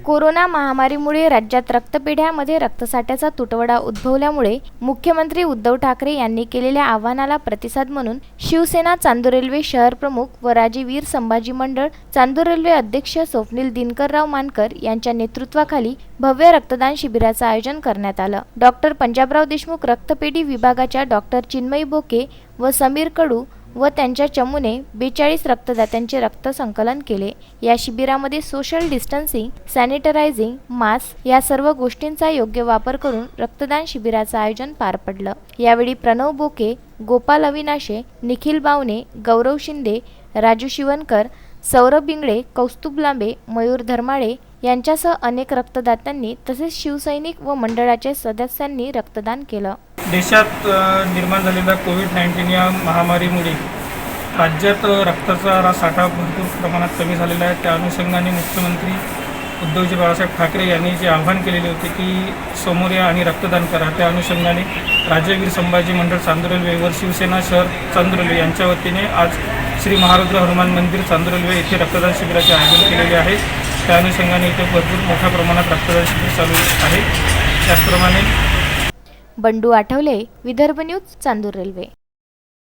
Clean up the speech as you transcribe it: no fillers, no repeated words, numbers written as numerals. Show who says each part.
Speaker 1: Corona महामारीमुळे राज्यात रक्तपेढ्यांमध्ये रक्तसाठ्याचा तुटवडा उद्भवल्यामुळे मुख्यमंत्री उद्धव ठाकरे यांनी केलेल्या आवाहनाला प्रतिसाद म्हणून शिवसेना चांदूर रेल्वे शहर प्रमुख व राजे वीर संभाजी मंडळ चांदूर रेल्वे अध्यक्ष स्वप्नील दिनकरराव मानकर यांच्या नेतृत्वाखाली भव्य रक्तदान शिबिराचं आयोजन करण्यात आलं। डॉक्टर पंजाबराव देशमुख रक्तपेढी विभागाच्या डॉक्टर चिन्मयी बोके व समीर कडू व त्यांच्या चमूने 42 रक्तदात्यांचे रक्त संकलन केले। या शिबिरामध्ये सोशल डिस्टन्सिंग, सॅनिटायझिंग, मास्क या सर्व गोष्टींचा योग्य वापर करून रक्तदान शिबिराचं आयोजन पार पडलं। यावेळी प्रणव बोके, गोपाल अविनाशे, निखिल बावणे, गौरव शिंदे, राजू शिवनकर, सौरभ इंगळे, कौस्तुभ लांबे, मयूर धर्माळे यांच्यासह अनेक रक्तदात्यांनी तसेच शिवसैनिक व मंडळाच्या सदस्यांनी रक्तदान केलं।
Speaker 2: देशात निर्माण झालेल्या कोविड-19 या महामारीमुळे राज्यात रक्ताचा साठा भरपूर प्रमाणात कमी झालेला आहे। त्या अनुषंगाने मुख्यमंत्री उद्धवजी बाळासाहेब ठाकरे यांनी जे आवाहन केलेले होते की समोर या आणि रक्तदान करा, त्या अनुषंगाने राजे वीर संभाजी मंडळ चांदूर रेल्वे व शिवसेना शहर चांदूर रेल्वे यांच्या वतीने आज श्री महारुद्र हनुमान मंदिर चांदूर रेल्वे येथे रक्तदान शिबिराचे आयोजन केलेले आहे। त्या अनुषंगाने इथे भरपूर मोठ्या प्रमाणात रक्तदान शिबिर चालू आहे। त्याचप्रमाणे
Speaker 1: बंडू आठवले, विदर्भ न्यूज, चांदूर रेल्वे।